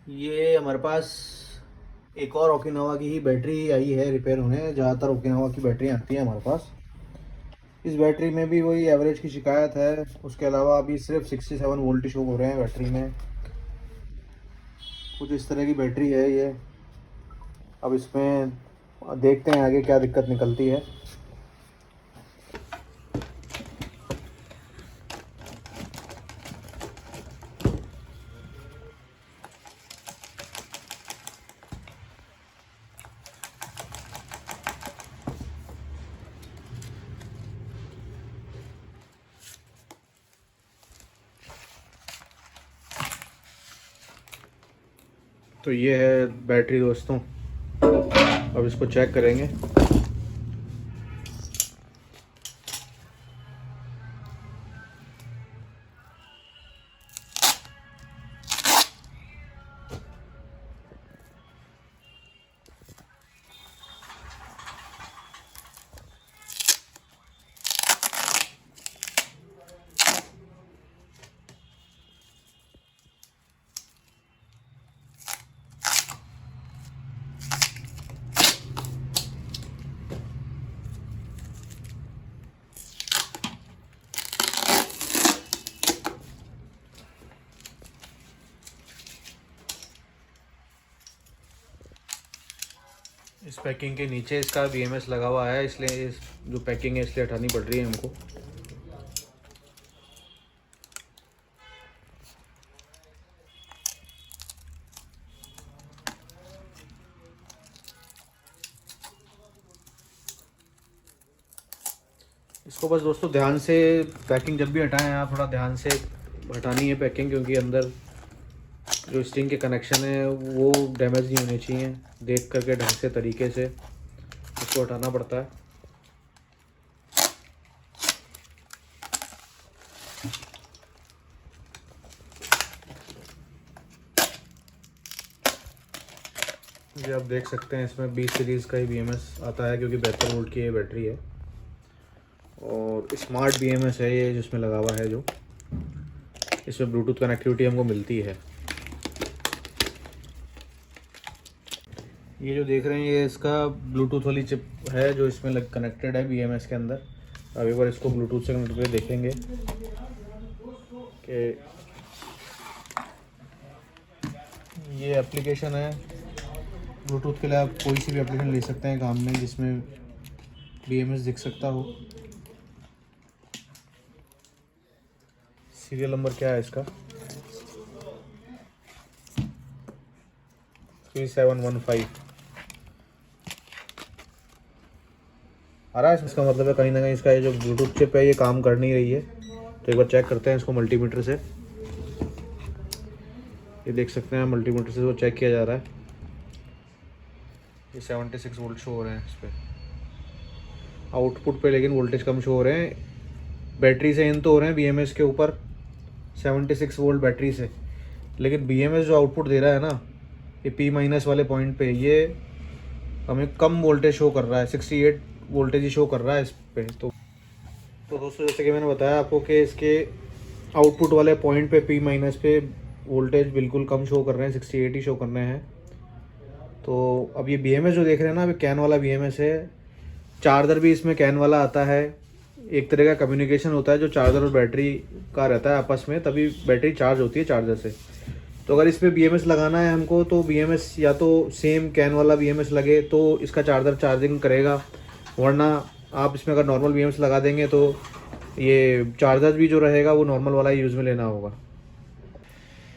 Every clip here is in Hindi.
ये हमारे पास एक और ओकिनावा की ही बैटरी आई है रिपेयर होने। ज़्यादातर ओकिनावा की बैटरी आती है हमारे पास। इस बैटरी में भी वही एवरेज की शिकायत है। उसके अलावा अभी सिर्फ 67 वोल्ट शो हो रहे हैं बैटरी में। कुछ इस तरह की बैटरी है ये। अब इसमें देखते हैं आगे क्या दिक्कत निकलती है। तो ये है बैटरी दोस्तों। अब इसको चेक करेंगे। इस पैकिंग के नीचे इसका BMS लगा हुआ है, इसलिए इस जो पैकिंग है इसलिए हटानी पड़ रही है हमको। इसको बस दोस्तों ध्यान से पैकिंग जब भी हटाएं आप थोड़ा ध्यान से हटानी है पैकिंग, क्योंकि अंदर जो स्ट्रिंग के कनेक्शन है वो डैमेज नहीं होने चाहिए। देख करके ढंग से तरीके से इसको हटाना पड़ता है। ये आप देख सकते हैं इसमें 20 सीरीज़ का ही BMS आता है, क्योंकि 72 वोल्ट की ये बैटरी है और स्मार्ट BMS है ये जिसमें लगा हुआ है। जो इसमें ब्लूटूथ कनेक्टिविटी हमको मिलती है। ये जो देख रहे हैं ये इसका ब्लूटूथ वाली चिप है जो इसमें कनेक्टेड है BMS के अंदर। अब एक बार इसको ब्लूटूथ से कनेक्ट करके देखेंगे कि ये एप्लीकेशन है। ब्लूटूथ के लिए आप कोई सी भी एप्लीकेशन ले सकते हैं काम में जिसमें BMS दिख सकता हो। सीरियल नंबर क्या है इसका? 3715 आ रहा है। इसका मतलब है कहीं ना कहीं इसका ये जो ब्लूटूथ चिप है ये काम कर नहीं रही है। तो एक बार चेक करते हैं इसको मल्टीमीटर से। ये देख सकते हैं मल्टीमीटर से वो चेक किया जा रहा है। ये 76 वोल्ट शो हो रहे हैं इस पर आउटपुट पे, लेकिन वोल्टेज कम शो हो रहे हैं। बैटरी से इन तो हो रहे हैं BMS के ऊपर 76 वोल्ट बैटरी से, लेकिन BMS जो आउटपुट दे रहा है ना ये P- वाले पॉइंट पे ये हमें कम वोल्टेज शो कर रहा है। 68 वोल्टेज ही शो कर रहा है इस पे। तो दोस्तों जैसे कि मैंने बताया आपको कि इसके आउटपुट वाले पॉइंट पे P- पे वोल्टेज बिल्कुल कम शो कर रहे हैं, 68 ही शो कर रहे हैं। तो अब ये BMS जो देख रहे हैं ना, अभी कैन वाला BMS है। चार्जर भी इसमें कैन वाला आता है। एक तरह का कम्युनिकेशन होता है जो चार्जर और बैटरी का रहता है आपस में, तभी बैटरी चार्ज होती है चार्जर से। तो अगर इस पर BMS लगाना है हमको तो BMS या तो सेम कैन वाला BMS लगे तो इसका चार्जर चार्जिंग करेगा, वरना आप इसमें अगर नॉर्मल BMS लगा देंगे तो ये चार्जर भी जो रहेगा वो नॉर्मल वाला ही यूज़ में लेना होगा।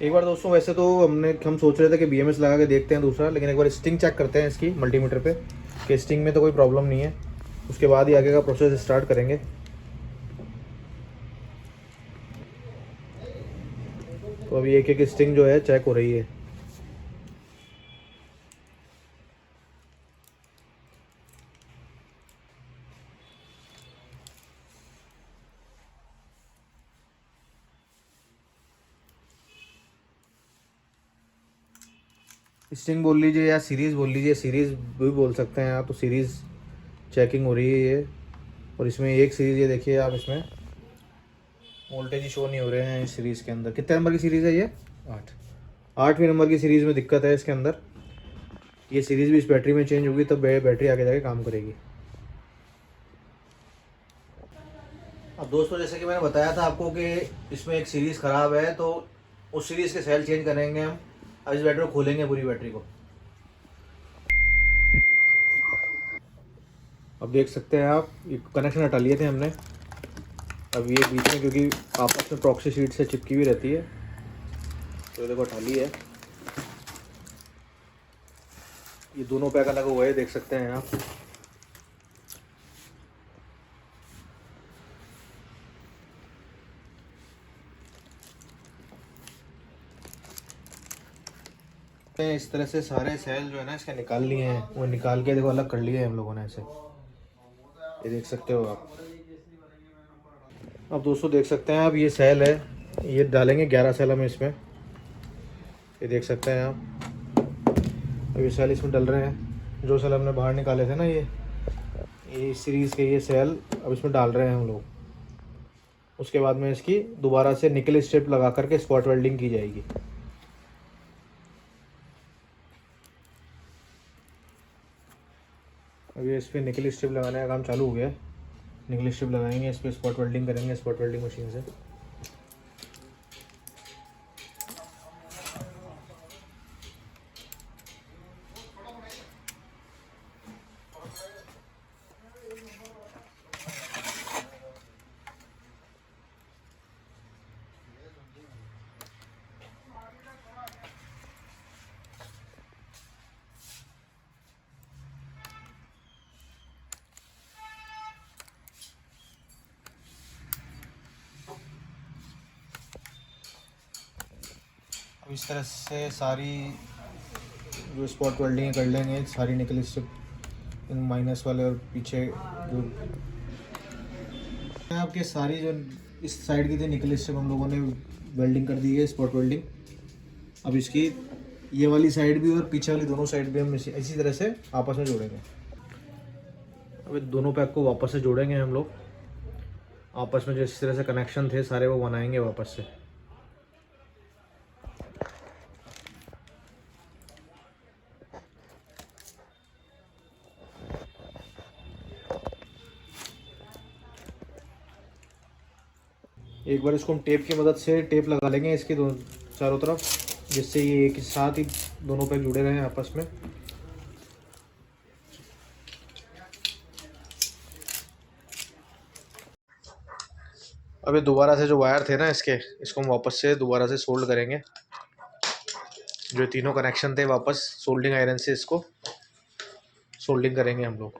एक बार दोस्तों वैसे तो हम सोच रहे थे कि BMS लगा के देखते हैं दूसरा, लेकिन एक बार स्टिंग चेक करते हैं इसकी मल्टीमीटर पे कि स्टिंग में तो कोई प्रॉब्लम नहीं है। उसके बाद ही आगे का प्रोसेस स्टार्ट करेंगे। तो अभी एक एक स्टिंग जो है चेक हो रही है। स्टिंग बोल लीजिए या सीरीज़ बोल लीजिए, सीरीज़ भी बोल सकते हैं आप। तो सीरीज़ चेकिंग हो रही है ये, और इसमें एक सीरीज़ ये देखिए आप, इसमें वोल्टेज ही शो नहीं हो रहे हैं इस सीरीज़ के अंदर। कितने नंबर की सीरीज़ है ये? 8। 8वीं नंबर की सीरीज़ में दिक्कत है इसके अंदर। ये सीरीज़ भी इस बैटरी में चेंज होगी तब बैटरी आगे जाके काम करेगी। अब दोस्तों जैसे कि मैंने बताया था आपको कि इसमें एक सीरीज़ ख़राब है, तो उस सीरीज़ के सेल चेंज करेंगे हम। अब इस बैटरी को खोलेंगे, पूरी बैटरी को। अब देख सकते हैं आप, ये कनेक्शन हटा लिए थे हमने। अब ये बीच में, क्योंकि आपस में प्रॉक्सी शीट से चिपकी हुई रहती है, तो देखो हटा ली है। ये दोनों पैक अलग हुए हैं, देख सकते हैं आप। इस तरह से सारे सेल जो है ना इसके निकाल लिए हैं, वो निकाल के देखो अलग कर लिए हैं हम लोगों ने ऐसे। ये देख सकते हो आप। अब दोस्तों देख सकते हैं आप, ये सेल है, ये डालेंगे 11 सेल हम इसमें। ये देख सकते हैं आप, अब ये सेल इसमें डल रहे हैं। जो सेल हमने बाहर निकाले थे ना, ये सीरीज़ के ये सेल अब इसमें डाल रहे हैं हम लोग। उसके बाद में इसकी दोबारा से निकल स्ट्रिप लगा करके स्पॉट वेल्डिंग की जाएगी। अभी इस पर निकल स्ट्रिप लगाने का काम चालू हो गया है। निकल स्ट्रिप लगाएंगे, इस पर स्पॉट वेल्डिंग करेंगे स्पॉट वेल्डिंग मशीन से। अब इस तरह से सारी जो स्पॉट वेल्डिंग कर लेंगे, सारी निकल स्ट्रिप इन माइनस वाले और पीछे जो आपके सारी जो इस साइड की थी निकल स्ट्रिप हम लोगों ने वेल्डिंग कर दी है, स्पॉट वेल्डिंग। अब इसकी ये वाली साइड भी और पीछे वाली दोनों साइड भी हम इसी तरह से आपस में जोड़ेंगे। अब दोनों पैक को वापस से जोड़ेंगे हम लोग आपस में। जो इस तरह से कनेक्शन थे सारे वो बनाएंगे वापस से। एक बार इसको हम टेप की मदद से टेप लगा लेंगे इसकी चारों तरफ, जिससे ये एक साथ ही दोनों पैक जुड़े रहे आपस में। अब ये दोबारा से जो वायर थे ना इसको हम वापस से दोबारा से सोल्ड करेंगे। जो तीनों कनेक्शन थे वापस सोल्डिंग आयरन से इसको सोल्डिंग करेंगे हम लोग।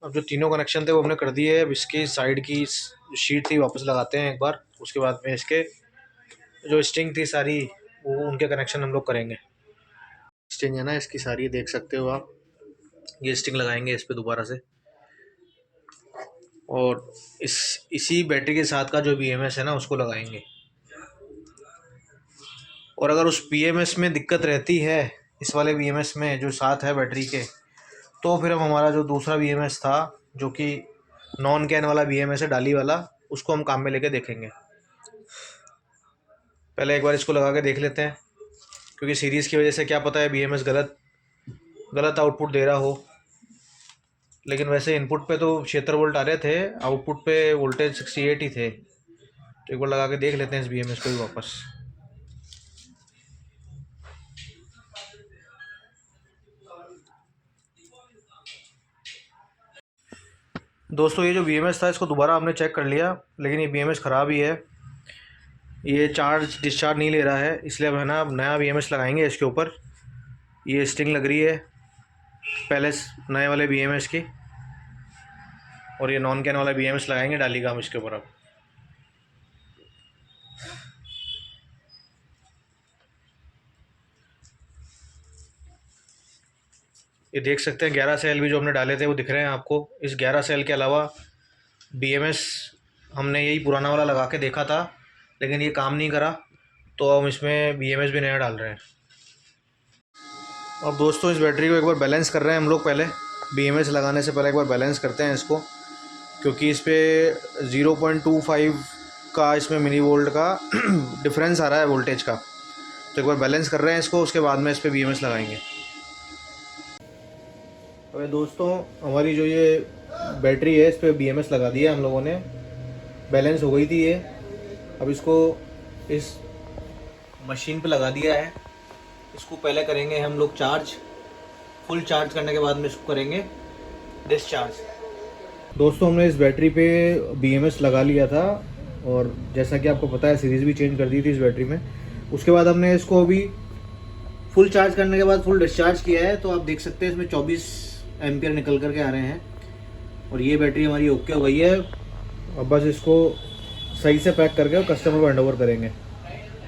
अब जो तीनों कनेक्शन थे वो हमने कर दिए। अब इसकी साइड की शीट थी वापस लगाते हैं एक बार। उसके बाद में इसके जो स्ट्रिंग थी सारी, वो उनके कनेक्शन हम लोग करेंगे। स्ट्रिंग है ना इसकी सारी, देख सकते हो आप। ये स्ट्रिंग लगाएंगे इस पे दोबारा से, और इसी बैटरी के साथ का जो BMS है ना उसको लगाएंगे। और अगर उस BMS में दिक्कत रहती है, इस वाले BMS में जो साथ है बैटरी के, तो फिर हम हमारा जो दूसरा BMS था, जो कि नॉन कैन वाला BMS है, डाली वाला, उसको हम काम में लेके देखेंगे। पहले एक बार इसको लगा के देख लेते हैं, क्योंकि सीरीज़ की वजह से क्या पता है BMS गलत गलत आउटपुट दे रहा हो। लेकिन वैसे इनपुट पे तो 76 वोल्ट आ रहे थे, आउटपुट पे वोल्टेज 68 ही थे। तो एक बार लगा के देख लेते हैं इस BMS को भी वापस। दोस्तों ये जो BMS था इसको दोबारा हमने चेक कर लिया, लेकिन ये BMS ख़राब ही है। ये चार्ज डिस्चार्ज नहीं ले रहा है, इसलिए अब है ना नया BMS लगाएंगे इसके ऊपर। ये स्टिंग लग रही है पहले नए वाले BMS की, और ये नॉन कैन वाला BMS लगाएंगे डाली का हम इसके ऊपर। अब ये देख सकते हैं 11 सेल भी जो हमने डाले थे वो दिख रहे हैं आपको। इस 11 सेल के अलावा BMS हमने यही पुराना वाला लगा के देखा था, लेकिन ये काम नहीं करा, तो हम इसमें BMS भी नया डाल रहे हैं। अब दोस्तों इस बैटरी को एक बार बैलेंस कर रहे हैं हम लोग। पहले BMS लगाने से पहले एक बार बैलेंस करते हैं इसको, क्योंकि इस पर 0.25 का इसमें मिली वोल्ट का डिफरेंस आ रहा है वोल्टेज का। तो एक बार बैलेंस कर रहे हैं इसको, उसके बाद में इस पर BMS लगाएंगे। अबे दोस्तों, हमारी जो ये बैटरी है इस पर BMS लगा दिया हम लोगों ने, बैलेंस हो गई थी ये। अब इसको इस मशीन पे लगा दिया है। इसको पहले करेंगे हम लोग चार्ज, फुल चार्ज करने के बाद में इसको करेंगे डिस्चार्ज। दोस्तों हमने इस बैटरी पे BMS लगा लिया था, और जैसा कि आपको पता है सीरीज़ भी चेंज कर दी थी इस बैटरी में। उसके बाद हमने इसको अभी फुल चार्ज करने के बाद फुल डिस्चार्ज किया है। तो आप देख सकते हैं इसमें 24 एम्पियर निकल करके आ रहे हैं, और ये बैटरी हमारी ओके हो गई है। अब बस इसको सही से पैक करके कस्टमर को हैंड ओवर करेंगे।